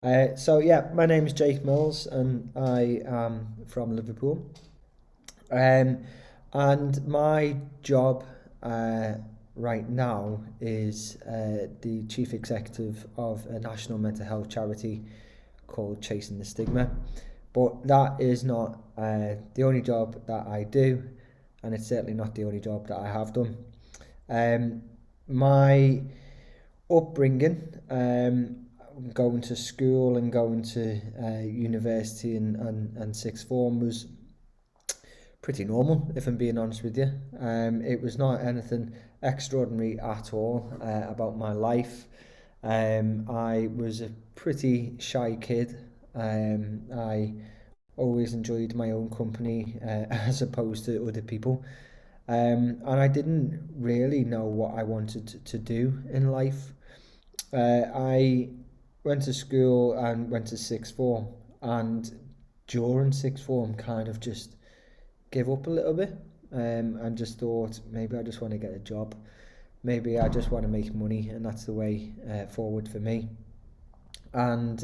So yeah, my name is Jake Mills and I am from Liverpool. Um, and my job uh, right now is the chief executive of a national mental health charity called Chasing the Stigma. But that is not the only job that I do, and it's certainly not the only job that I have done. Um, my upbringing, going to school and going to university and sixth form was pretty normal, if I'm being honest with you. It was not anything extraordinary at all about my life. I was a pretty shy kid. I always enjoyed my own company as opposed to other people. And I didn't really know what I wanted to do in life. I went to school and went to sixth form, and during sixth form, kind of just give up a little bit, and just thought maybe I just want to get a job, maybe I just want to make money, and that's the way forward for me. And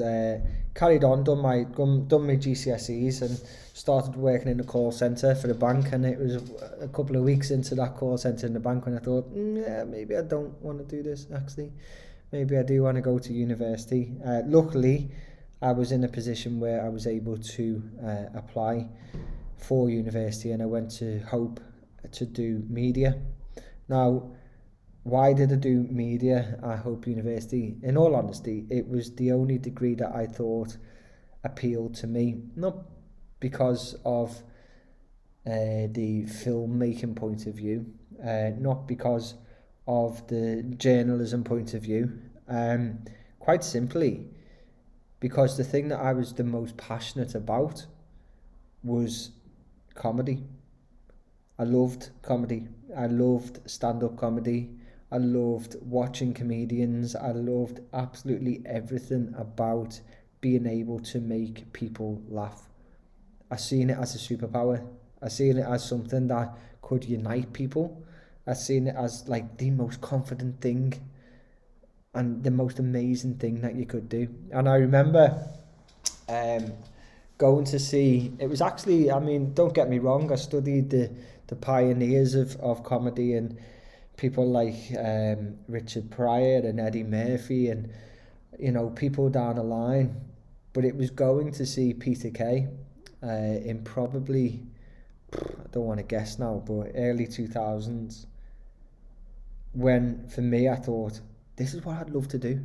carried on, done my GCSEs, and started working in a call centre for the bank. And it was a couple of weeks into that call centre in the bank when I thought, yeah, maybe I don't want to do this actually. Maybe I do want to go to university. Luckily, I was in a position where I was able to apply for university, and I went to Hope to do media. Now, why did I do media at Hope University? In all honesty, it was the only degree that I thought appealed to me, not because of the filmmaking point of view, not because of the journalism point of view, quite simply because the thing that I was the most passionate about was comedy. I loved comedy. I loved stand-up comedy. I loved watching comedians. I loved absolutely everything about being able to make people laugh. I seen it as a superpower. I seen it as something that could unite people. I seen it as like the most confident thing and the most amazing thing that you could do. And I remember um, going to see, it was actually, I mean, don't get me wrong, I studied the pioneers of comedy, and people like Richard Pryor and Eddie Murphy, and people down the line. But it was going to see Peter Kay in probably, I don't want to guess now, but early 2000s, when for me I thought, this is what I'd love to do.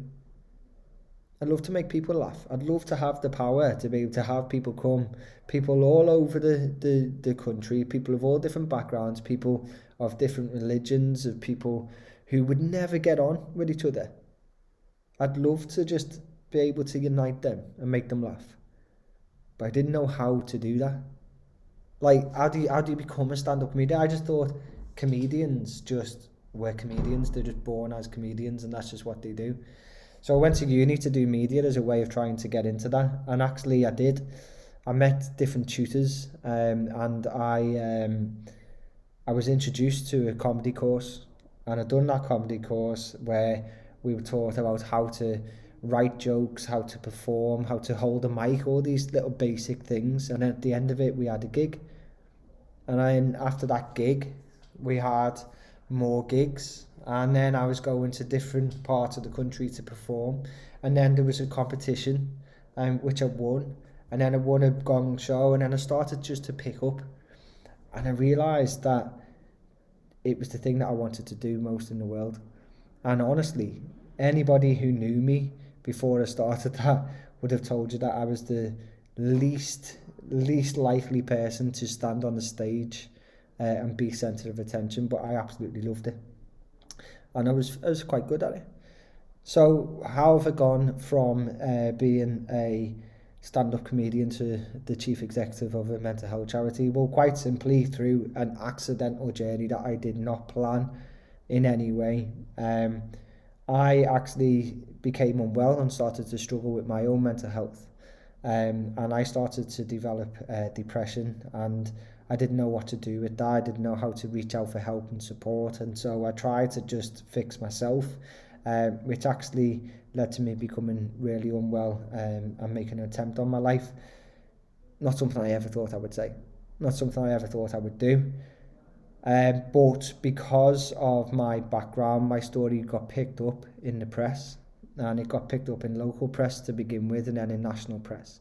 I'd love to make people laugh. I'd love to have the power to be able to have people come, people all over the country, people of all different backgrounds, people of different religions, of people who would never get on with each other. I'd love to just be able to unite them and make them laugh. But I didn't know how to do that. Like, how do you become a stand-up comedian? I just thought comedians just were comedians. They're just born as comedians, and that's just what they do. So I went to uni to do media as a way of trying to get into that, and actually I did. I met different tutors, and I was introduced to a comedy course, and I'd done that comedy course where we were taught about how to write jokes, how to perform, how to hold a mic, all these little basic things. And at the end of it, we had a gig, and then after that gig, we had more gigs. And then I was going to different parts of the country to perform. And then there was a competition, which I won. And then I won a gong show. And then I started just to pick up. And I realised that it was the thing that I wanted to do most in the world. And honestly, anybody who knew me before I started that would have told you that I was the least likely person to stand on the stage and be centre of attention, but I absolutely loved it, and I was quite good at it. So how have I gone from being a stand-up comedian to the chief executive of a mental health charity? Well, quite simply through an accidental journey that I did not plan in any way. I actually became unwell and started to struggle with my own mental health. And I started to develop depression, and I didn't know what to do with that. I didn't know how to reach out for help and support, and so I tried to just fix myself. which actually led to me becoming really unwell and making an attempt on my life. Not something I ever thought I would say, not something I ever thought I would do. But because of my background, my story got picked up in the press, and it got picked up in local press to begin with, and then in national press.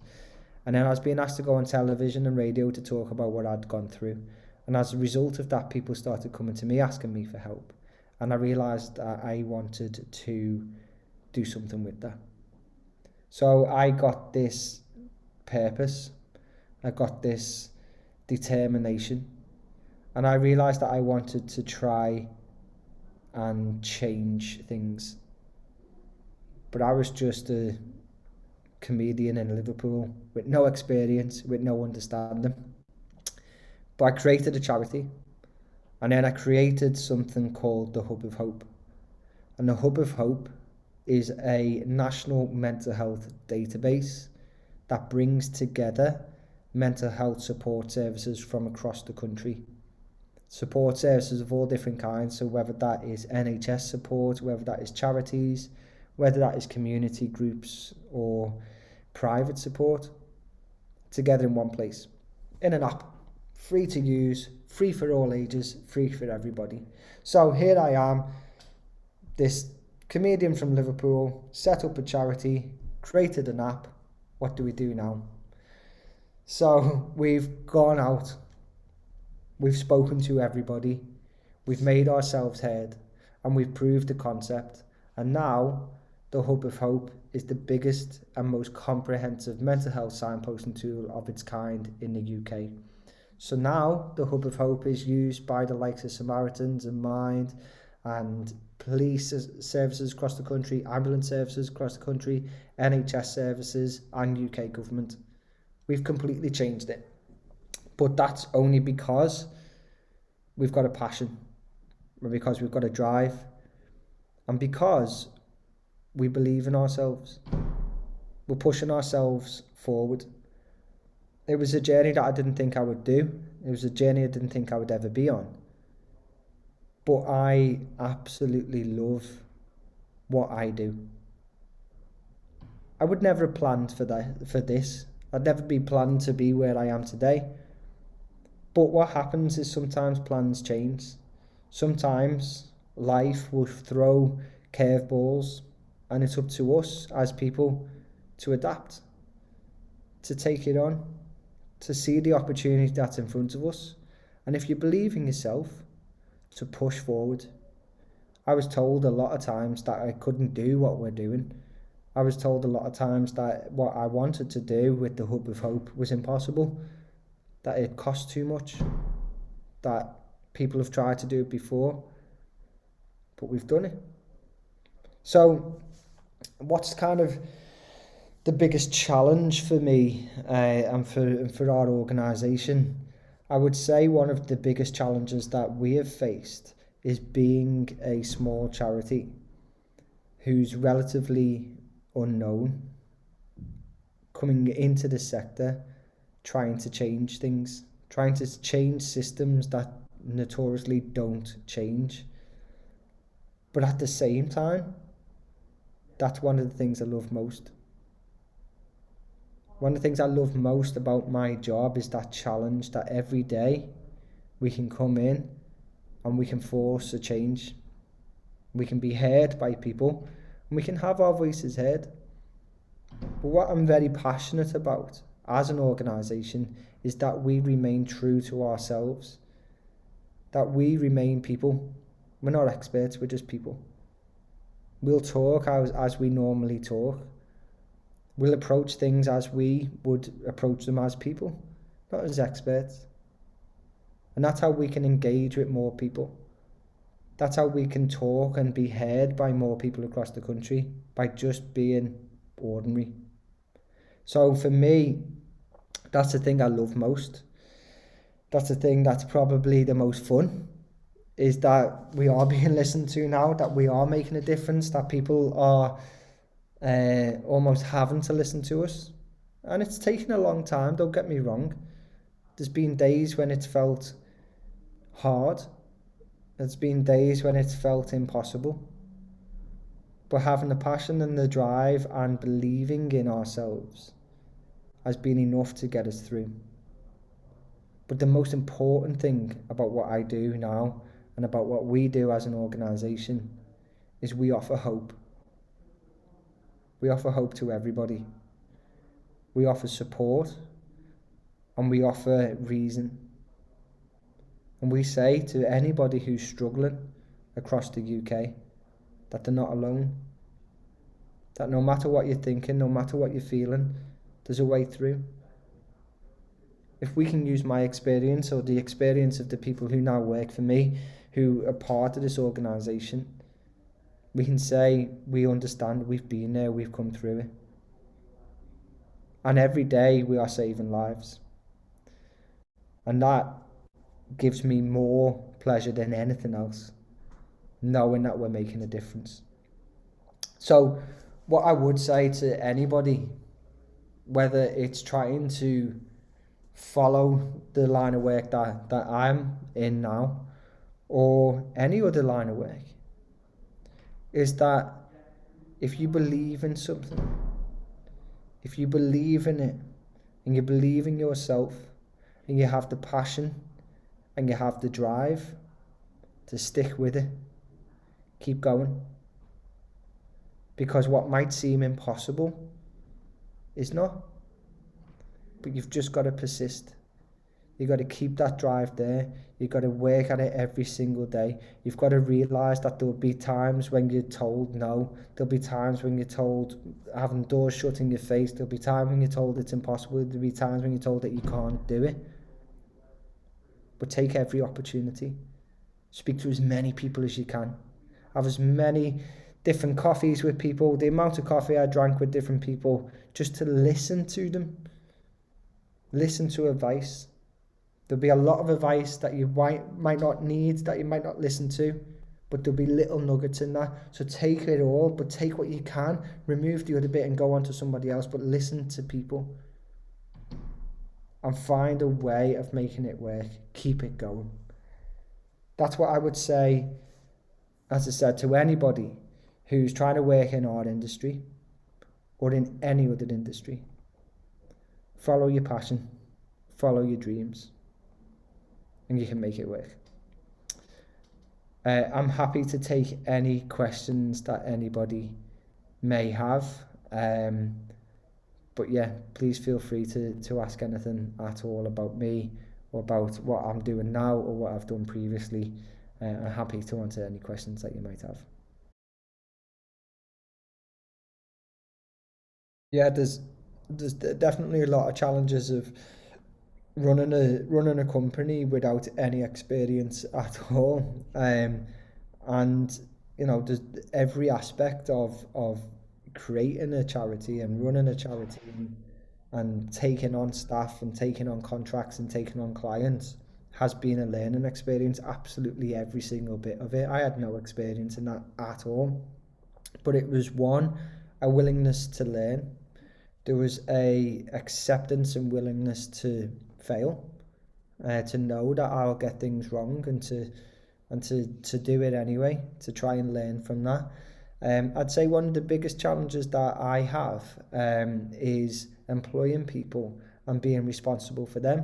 And then I was being asked to go on television and radio to talk about what I'd gone through. And as a result of that, people started coming to me asking me for help. And I realised that I wanted to do something with that. So I got this purpose, I got this determination, and I realised that I wanted to try and change things. But I was just a comedian in Liverpool with no experience, with no understanding. But I created a charity, and then I created something called the Hub of Hope. And the Hub of Hope is a national mental health database that brings together mental health support services from across the country. Support services of all different kinds, so whether that is NHS support, whether that is charities, whether that is community groups or private support, together in one place, in an app, free to use, free for all ages, free for everybody. So here I am, this comedian from Liverpool, set up a charity, created an app. What do we do now? So we've gone out, we've spoken to everybody, we've made ourselves heard, and we've proved the concept. And now the Hub of Hope is the biggest and most comprehensive mental health signposting tool of its kind in the UK. So now the Hub of Hope is used by the likes of Samaritans and Mind and police services across the country, ambulance services across the country, NHS services and UK government. We've completely changed it. But that's only because we've got a passion, because we've got a drive, and because we believe in ourselves. We're pushing ourselves forward. It was a journey that I didn't think I would do. It was a journey I didn't think I would ever be on. But I absolutely love what I do. I would never have planned for this. I'd never be planned to be where I am today. But what happens is sometimes plans change. Sometimes life will throw curveballs, and it's up to us as people to adapt, to take it on, to see the opportunity that's in front of us. And if you believe in yourself, to push forward. I was told a lot of times that I couldn't do what we're doing. I was told a lot of times that what I wanted to do with the Hub of Hope was impossible, that it cost too much, that people have tried to do it before, but we've done it. So what's kind of the biggest challenge for me and for our organisation? I would say one of the biggest challenges that we have faced is being a small charity who's relatively unknown, coming into the sector, trying to change things, trying to change systems that notoriously don't change. But at the same time, that's one of the things I love most. One of the things I love most about my job is that challenge, that every day we can come in and we can force a change. We can be heard by people and we can have our voices heard. But what I'm very passionate about as an organisation is that we remain true to ourselves, that we remain people. We're not experts, we're just people. We'll talk as we normally talk. We'll approach things as we would approach them as people, not as experts. And that's how we can engage with more people. That's how we can talk and be heard by more people across the country, by just being ordinary. So for me, that's the thing I love most. That's the thing that's probably the most fun, is that we are being listened to now, that we are making a difference, that people are almost having to listen to us. And it's taken a long time, don't get me wrong. There's been days when it's felt hard. There's been days when it's felt impossible. But having the passion and the drive and believing in ourselves has been enough to get us through. But the most important thing about what I do now and about what we do as an organisation is we offer hope. We offer hope to everybody. We offer support and we offer reason. And we say to anybody who's struggling across the UK that they're not alone. That no matter what you're thinking, no matter what you're feeling, there's a way through. If we can use my experience or the experience of the people who now work for me, who are part of this organisation, we can say we understand, we've been there, we've come through it. And every day we are saving lives. And that gives me more pleasure than anything else, knowing that we're making a difference. So what I would say to anybody, whether it's trying to follow the line of work that I'm in now, or any other line of work, is that if you believe in something, if you believe in it, and you believe in yourself, and you have the passion, and you have the drive to stick with it, keep going. Because what might seem impossible is not. But you've just got to persist. You've got to keep that drive there. You've got to work at it every single day. You've got to realise that there'll be times when you're told no. There'll be times when you're told having doors shut in your face. There'll be times when you're told it's impossible. There'll be times when you're told that you can't do it. But take every opportunity. Speak to as many people as you can. Have as many different coffees with people. The amount of coffee I drank with different people, just to listen to them. Listen to advice. There'll be a lot of advice that you might not need, that you might not listen to, but there'll be little nuggets in that. So take it all, but take what you can, remove the other bit and go on to somebody else, but listen to people and find a way of making it work. Keep it going. That's what I would say, as I said, to anybody who's trying to work in our industry or in any other industry. Follow your passion, follow your dreams, and you can make it work. I'm happy to take any questions that anybody may have. But yeah, please feel free to ask anything at all about me or about what I'm doing now or what I've done previously. I'm happy to answer any questions that you might have. Yeah, there's definitely a lot of challenges of running a company without any experience at all. And there's every aspect of creating a charity and running a charity and taking on staff and taking on contracts and taking on clients has been a learning experience. Absolutely every single bit of it. I had no experience in that at all, but it was a willingness to learn. There was a acceptance and willingness to fail, to know that I'll get things wrong and to do it anyway, to try and learn from that. I'd say one of the biggest challenges that I have is employing people and being responsible for them.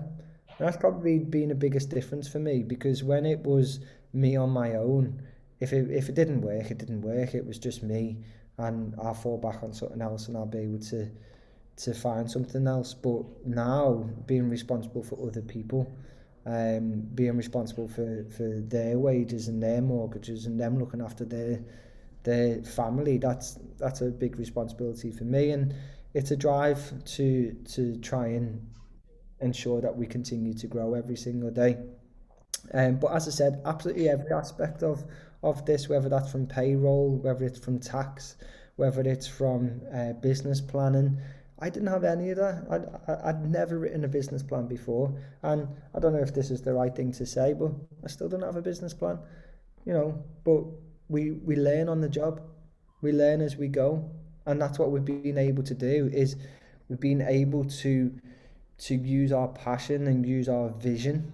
And that's probably been the biggest difference for me, because when it was me on my own, if it didn't work, it didn't work. It was just me, and I'll fall back on something else and I'll be able to find something else. But now being responsible for other people, being responsible for their wages and their mortgages and them looking after their family, that's a big responsibility for me, and it's a drive to try and ensure that we continue to grow every single day. But as I said, absolutely every aspect of this, whether that's from payroll, whether it's from tax, whether it's from business planning, I didn't have any of that. I'd never written a business plan before, and I don't know if this is the right thing to say, but I still don't have a business plan, but we learn on the job. We learn as we go, and that's what we've been able to do, is we've been able to use our passion and use our vision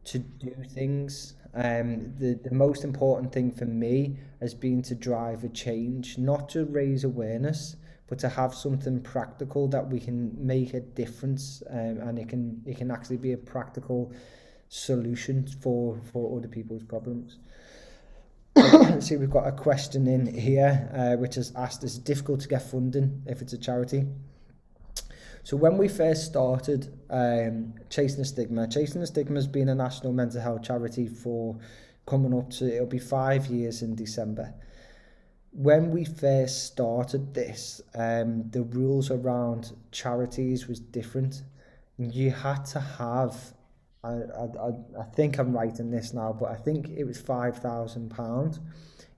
to do things The most important thing for me has been to drive a change, not to raise awareness, but to have something practical that we can make a difference, and it can actually be a practical solution for other people's problems. See, we've got a question in here, which has asked, is it difficult to get funding if it's a charity? So when we first started Chasing the Stigma has been a national mental health charity for coming up to, it'll be 5 years in December. When we first started this, the rules around charities was different. You had to have, I think I'm right in this now, but I think it was £5,000.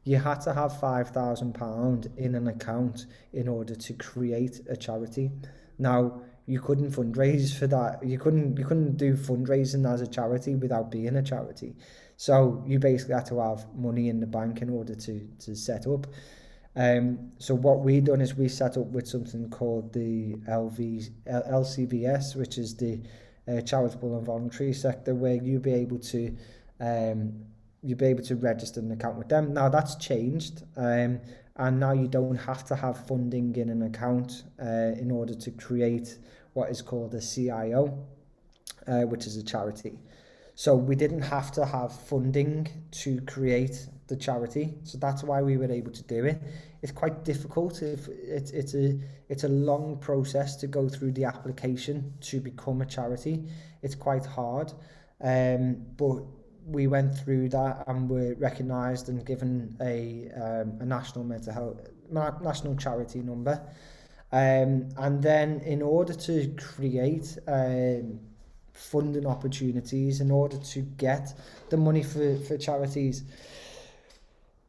You had to have £5,000 in an account in order to create a charity. Now, you couldn't fundraise for that. You couldn't do fundraising as a charity without being a charity. So you basically had to have money in the bank in order to set up. So what we done is we set up with something called the LCVS, which is the charitable and voluntary sector, where you'll be able to register an account with them. Now that's changed, and now you don't have to have funding in an account in order to create what is called a CIO, which is a charity. So we didn't have to have funding to create the charity, so that's why we were able to do it. It's quite difficult. If it's a long process to go through the application to become a charity. It's quite hard, but we went through that and were recognised and given a national mental health national charity number, and then in order to create funding opportunities, in order to get the money for charities,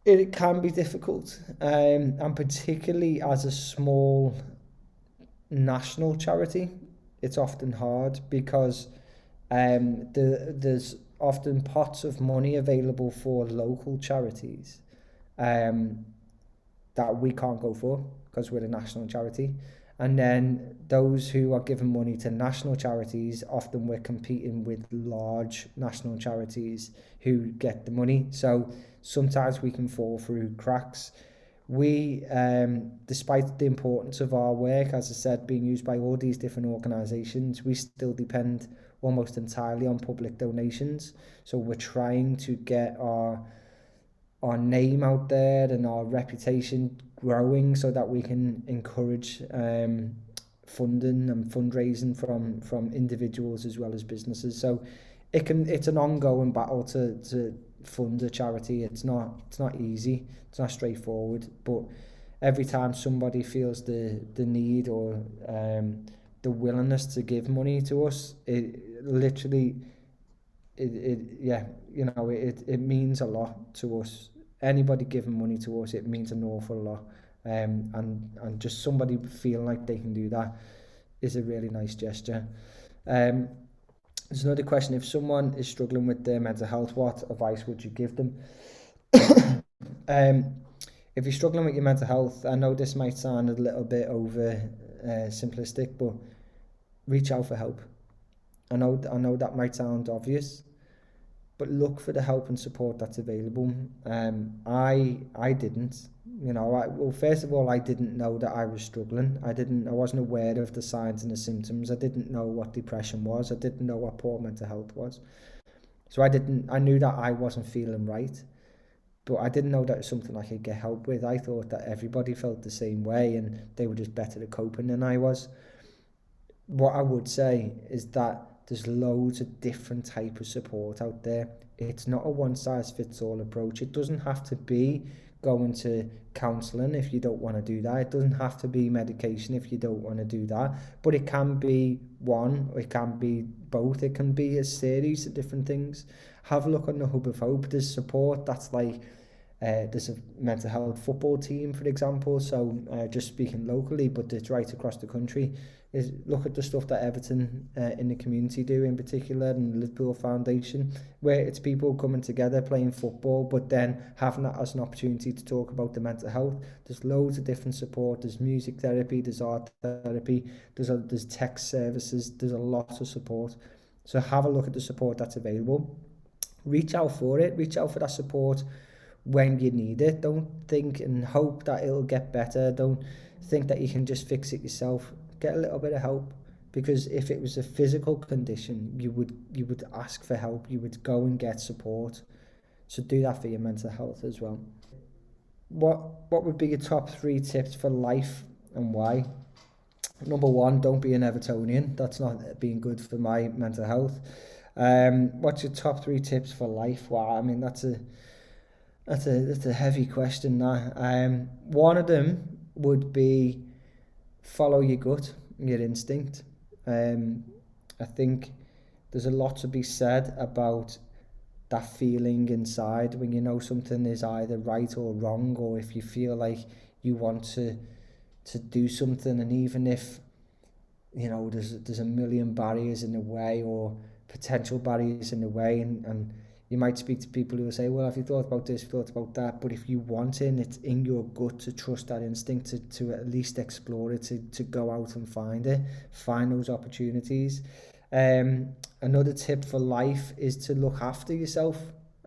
it can be difficult, and particularly as a small national charity, it's often hard because there's often pots of money available for local charities that we can't go for because we're a national charity. And then those who are giving money to national charities, often we're competing with large national charities who get the money. So sometimes we can fall through cracks. We, despite the importance of our work, as I said, being used by all these different organisations, we still depend almost entirely on public donations. So we're trying to get our name out there and our reputation growing so that we can encourage funding and fundraising from individuals as well as businesses. So it's an ongoing battle to fund a charity. It's not easy, it's not straightforward, but every time somebody feels the need or the willingness to give money to us, it literally it means a lot to us. Anybody giving money to us, it means an awful lot, and just somebody feeling like they can do that is a really nice gesture. There's another question: if someone is struggling with their mental health, what advice would you give them? If you're struggling with your mental health, I know this might sound a little bit over simplistic, but reach out for help. I know that might sound obvious, but look for the help and support that's available. I didn't, well, first of all, I didn't know that I was struggling. I wasn't aware of the signs and the symptoms. I didn't know what depression was. I didn't know what poor mental health was. So I knew that I wasn't feeling right, but I didn't know that it was something I could get help with. I thought that everybody felt the same way and they were just better at coping than I was. What I would say is that there's loads of different type of support out there. It's not a one-size-fits-all approach. It doesn't have to be going to counselling if you don't want to do that. It doesn't have to be medication if you don't want to do that. But it can be one, or it can be both. It can be a series of different things. Have a look on the Hub of Hope. There's support that's like there's a mental health football team, for example. So just speaking locally, but it's right across the country. Is look at the stuff that Everton in the community do in particular, and the Liverpool Foundation, where it's people coming together playing football, but then having that as an opportunity to talk about the mental health. There's loads of different support. There's music therapy, there's art therapy, there's text services. There's a lot of support. So have a look at the support that's available. reach out for it, reach out for that support when you need it. Don't think and hope that it'll get better. Don't think that you can just fix it yourself. Get a little bit of help, because if it was a physical condition, you would ask for help. You would go and get support. So do that for your mental health as well. What would be your top 3 tips for life and why? Number one, don't be an Evertonian. That's not being good for my mental health. What's your top 3 tips for life? Wow, I mean that's a heavy question. That one of them would be follow your gut, your instinct. I think there's a lot to be said about that feeling inside when you know something is either right or wrong, or if you feel like you want to do something, and even if there's a million barriers in the way, or potential barriers in the way, and you might speak to people who will say, well, have you thought about this, have you thought about that? But if you want it, it's in your gut to trust that instinct, to at least explore it, to go out and find those opportunities. Another tip for life is to look after yourself.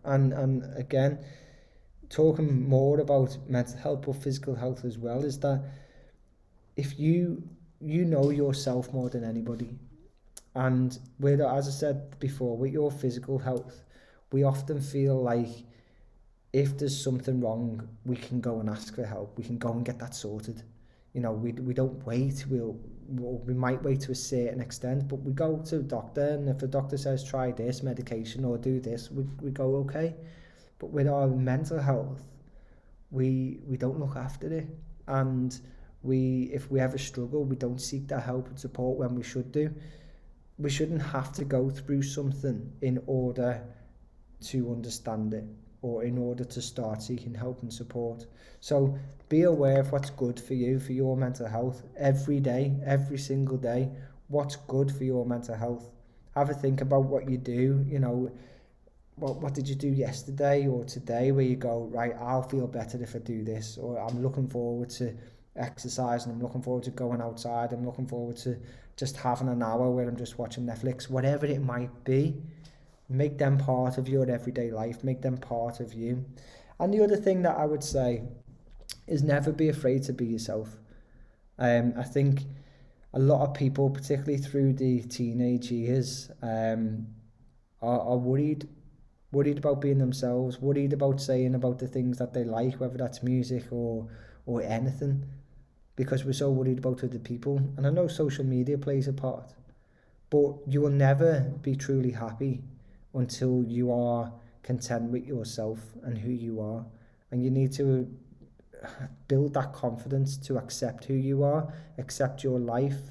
And again, talking more about mental health but physical health as well, is that if you know yourself more than anybody, and with, as I said before, with your physical health, we often feel like if there's something wrong, we can go and ask for help. We can go and get that sorted. We don't wait. We might wait to a certain extent, but we go to the doctor, and if the doctor says try this medication or do this, we go okay. But with our mental health, we don't look after it, and if we ever struggle, we don't seek that help and support when we should do. We shouldn't have to go through something in order to understand it, or in order to start seeking help and support. So be aware of what's good for you, for your mental health, every day, every single day. What's good for your mental health? Have a think about what you do. What did you do yesterday or today, where you go, right, I'll feel better if I do this, or I'm looking forward to exercise, and I'm looking forward to going outside, I'm looking forward to just having an hour where I'm just watching Netflix. Whatever it might be, make them part of your everyday life, make them part of you. And the other thing that I would say is never be afraid to be yourself. I think a lot of people, particularly through the teenage years, are worried about being themselves, worried about saying about the things that they like, whether that's music or anything, because we're so worried about other people. And I know social media plays a part, but you will never be truly happy until you are content with yourself and who you are. And you need to build that confidence to accept who you are, accept your life,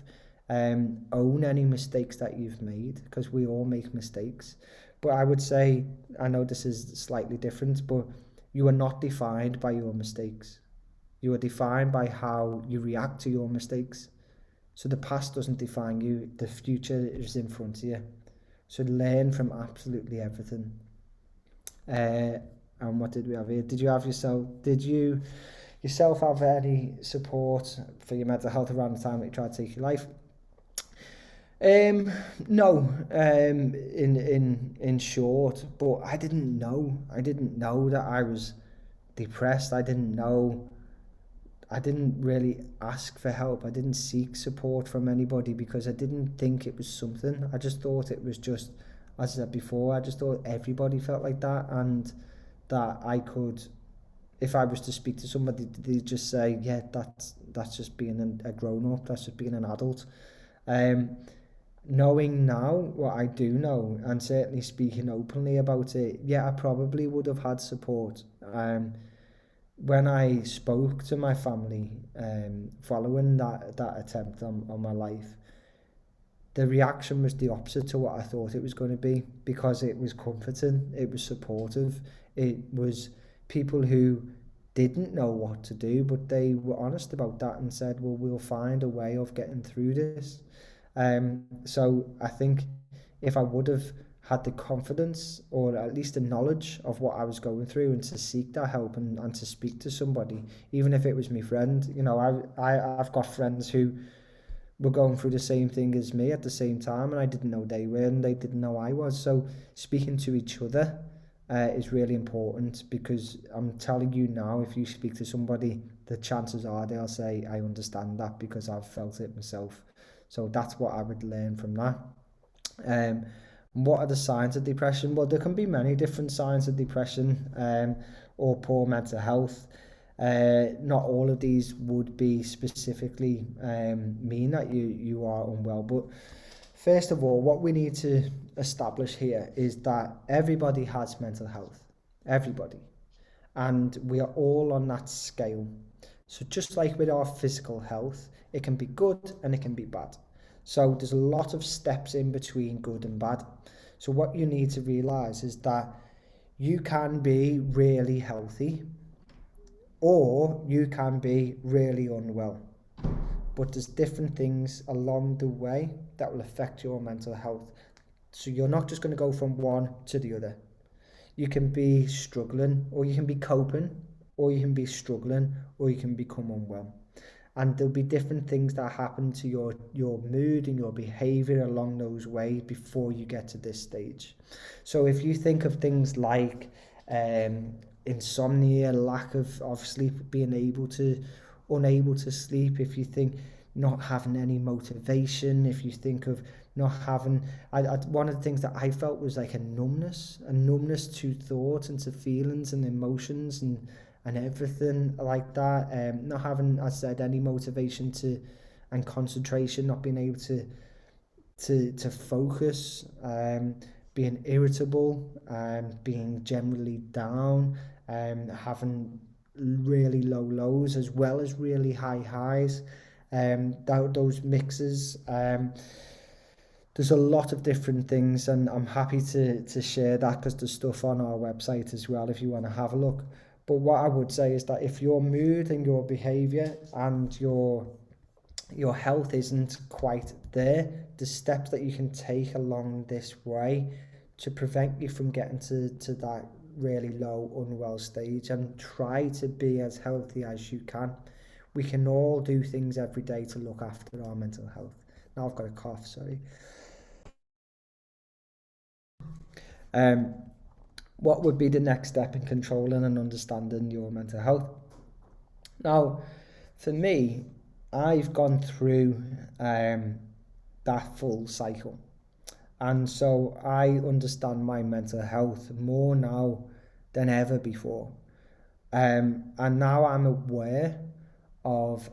own any mistakes that you've made, because we all make mistakes. But I would say, I know this is slightly different, but you are not defined by your mistakes. You are defined by how you react to your mistakes. So the past doesn't define you, the future is in front of you. So learn from absolutely everything. And what did we have here? Did you yourself have any support for your mental health around the time that you tried to take your life? No, in short, but I didn't know. I didn't know that I was depressed. I didn't really ask for help. I didn't seek support from anybody, because I didn't think it was something. I just thought it was just, as I said before, I just thought everybody felt like that, and that I could, if I was to speak to somebody, they'd just say, yeah, that's just being a grown up, that's just being an adult. Knowing now what I do know, and certainly speaking openly about it, yeah, I probably would have had support. When I spoke to my family, following that attempt on my life, the reaction was the opposite to what I thought it was going to be, because it was comforting, it was supportive, it was people who didn't know what to do, but they were honest about that and said, well, we'll find a way of getting through this. So I think if I would have had the confidence, or at least the knowledge of what I was going through, and to seek that help, and to speak to somebody, even if it was my friend. I've got friends who were going through the same thing as me at the same time, and I didn't know they were, and they didn't know I was. So speaking to each other is really important, because I'm telling you now, if you speak to somebody, the chances are they'll say, I understand that because I've felt it myself. So that's what I would learn from that. Um, what are the signs of depression? Well, there can be many different signs of depression, or poor mental health. Not all of these would be specifically mean that you are unwell. But first of all, what we need to establish here is that everybody has mental health. Everybody. And we are all on that scale. So just like with our physical health, it can be good and it can be bad. So there's a lot of steps in between good and bad. So what you need to realize is that you can be really healthy, or you can be really unwell. But there's different things along the way that will affect your mental health. So you're not just going to go from one to the other. You can be struggling, or you can be coping, or you can be struggling, or you can become unwell. And there'll be different things that happen to your mood and your behavior along those ways before you get to this stage. So if you think of things like insomnia, lack of sleep, being unable to sleep, if you think not having any motivation, if you think of not having, one of the things that I felt was like a numbness to thoughts and to feelings and emotions and everything like that. Not having, as I said, any motivation to and concentration, not being able to focus, being irritable, being generally down, having really low lows as well as really high highs. Those mixes. There's a lot of different things, and I'm happy to share that because there's stuff on our website as well if you want to have a look. But what I would say is that if your mood and your behavior and your health isn't quite there, the steps that you can take along this way to prevent you from getting to that really low unwell stage, and try to be as healthy as you can. We can all do things every day to look after our mental health. Now I've got a cough, sorry. Um, what would be the next step in controlling and understanding your mental health? Now, for me, I've gone through that full cycle. And so I understand my mental health more now than ever before. And now I'm aware of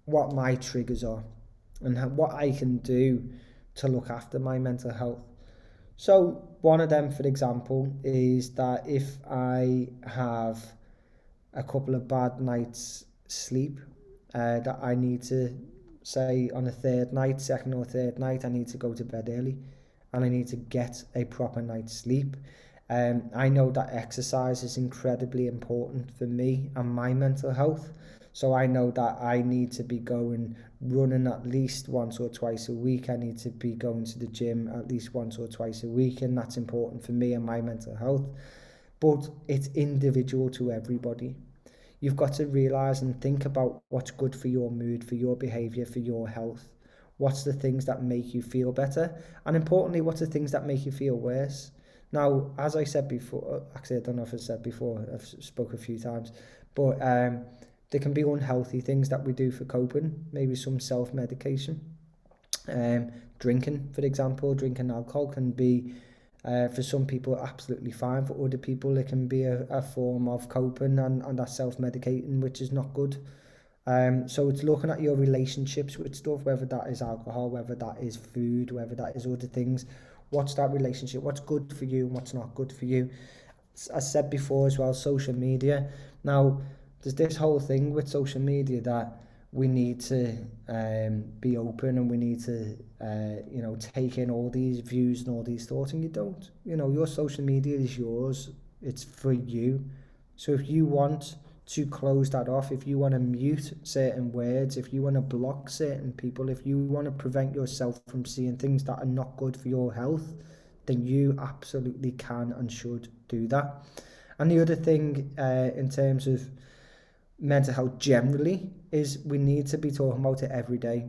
what my triggers are, and what I can do to look after my mental health. So one of them, for example, is that if I have a couple of bad nights sleep, that I need to, say on a third night, second or third night, I need to go to bed early and I need to get a proper night's sleep. I know that exercise is incredibly important for me and my mental health. So I know that I need to be going running at least once or twice a week. I need to be going to the gym at least once or twice a week, and that's important for me and my mental health. But it's individual to everybody. You've got to realize and think about what's good for your mood, for your behavior, for your health. What's the things that make you feel better? And importantly, what's the things that make you feel worse? Now, as I said before, actually, I don't know if I said before, I've spoke a few times, but there can be unhealthy things that we do for coping, maybe some self-medication. Drinking, for example, drinking alcohol can be, for some people, absolutely fine. For other people, it can be a form of coping and that self-medicating, which is not good. So it's looking at your relationships with stuff, whether that is alcohol, whether that is food, whether that is other things. What's that relationship? What's good for you and what's not good for you? As I said before as well, social media. Now, there's this whole thing with social media that we need to be open, and we need to take in all these views and all these thoughts, and you don't. Your social media is yours. It's for you. So if you want to close that off, if you want to mute certain words, if you want to block certain people, if you want to prevent yourself from seeing things that are not good for your health, then you absolutely can and should do that. And the other thing, in terms of mental health generally, is we need to be talking about it every day.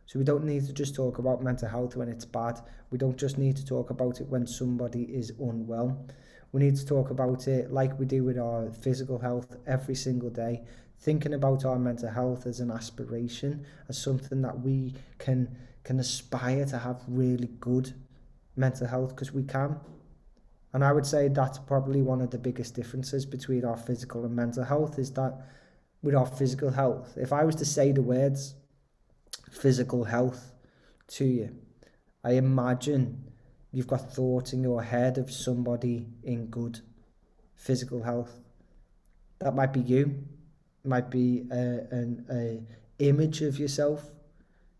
So we don't need to just talk about mental health when it's bad. We don't just need to talk about it when somebody is unwell. We need to talk about it like we do with our physical health every single day, thinking about our mental health as an aspiration, as something that we can aspire to have really good mental health, because we can. And I would say that's probably one of the biggest differences between our physical and mental health, is that with our physical health, if I was to say the words physical health to you, I imagine you've got thoughts in your head of somebody in good physical health. That might be you. It might be a image of yourself.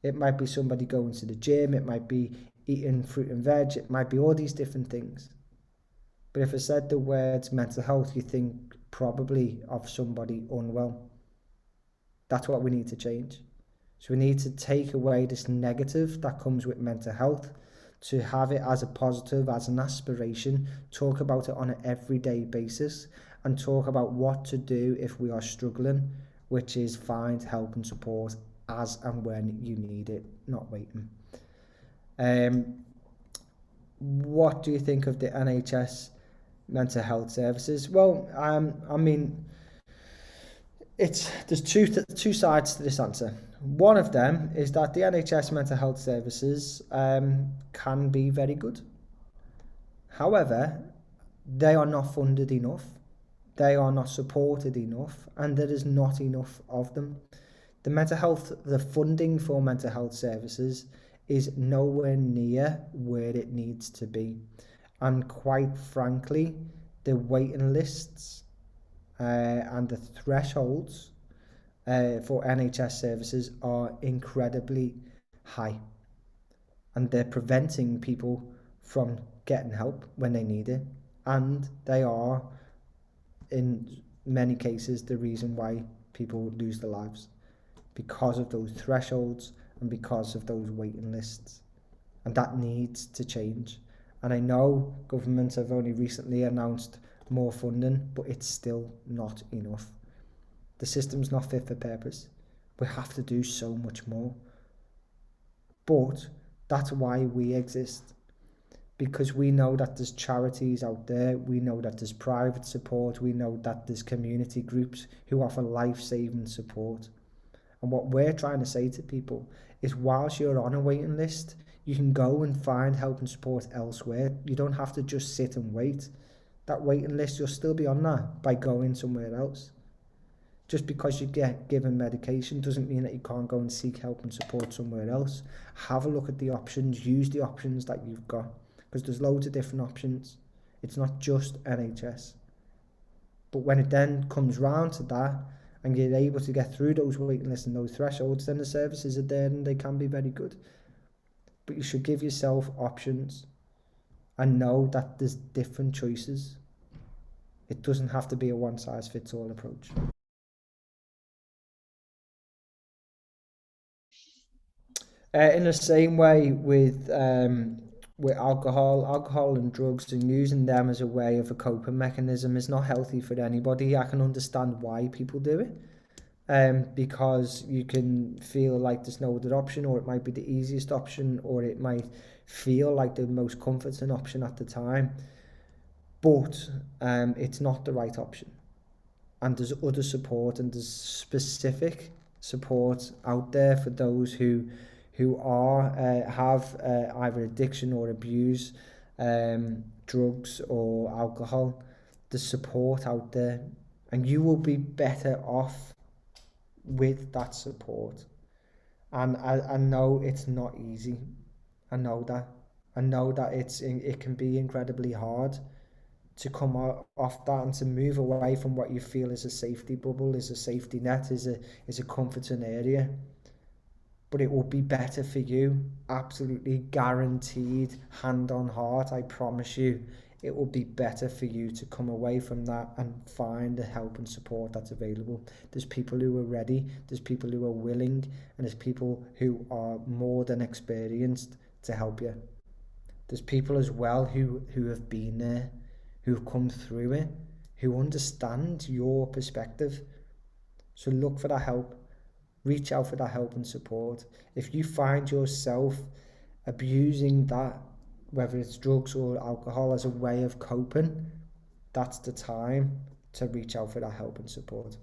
It might be somebody going to the gym. It might be eating fruit and veg. It might be all these different things. But if I said the words mental health, you think probably of somebody unwell. That's what we need to change. So we need to take away this negative that comes with mental health, to have it as a positive, as an aspiration, talk about it on an everyday basis, and talk about what to do if we are struggling, which is find help and support as and when you need it, not waiting. What do you think of the NHS mental health services? Well, I mean, there's two sides to this answer. One of them is that the NHS mental health services can be very good. However, they are not funded enough, they are not supported enough, and there is not enough of them. The funding for mental health services is nowhere near where it needs to be. And quite frankly, the waiting lists and the thresholds for NHS services are incredibly high, and they're preventing people from getting help when they need it, and they are in many cases the reason why people lose their lives, because of those thresholds and because of those waiting lists. And that needs to change. And I know governments have only recently announced more funding, but it's still not enough. The system's not fit for purpose. We have to do so much more. But that's why we exist. Because we know that there's charities out there, we know that there's private support, we know that there's community groups who offer life-saving support. And what we're trying to say to people is, whilst you're on a waiting list, you can go and find help and support elsewhere. You don't have to just sit and wait. That waiting list, you'll still be on that by going somewhere else. Just because you get given medication doesn't mean that you can't go and seek help and support somewhere else. Have a look at the options, use the options that you've got, because there's loads of different options. It's not just NHS. But when it then comes round to that, and you're able to get through those waiting lists and those thresholds, then the services are there and they can be very good. But you should give yourself options and know that there's different choices. It doesn't have to be a one-size-fits-all approach. In the same way with alcohol and drugs, and using them as a way of a coping mechanism is not healthy for anybody. I can understand why people do it. Because you can feel like there's no other option, or it might be the easiest option, or it might feel like the most comforting option at the time, but it's not the right option. And there's other support, and there's specific support out there for those who have either addiction or abuse drugs or alcohol. There's support out there, and you will be better off with that support. And I know it's not easy. I know that. I know that it can be incredibly hard to come off that and to move away from what you feel is a safety bubble, is a safety net, is a comforting area. But it will be better for you, absolutely guaranteed, hand on heart, I promise you. It will be better for you to come away from that and find the help and support that's available. There's people who are ready, there's people who are willing, and there's people who are more than experienced to help you. There's people as well who have been there, who've come through it, who understand your perspective. So look for that help. reach out for that help and support. If you find yourself abusing that, whether it's drugs or alcohol, as a way of coping, that's the time to reach out for that help and support.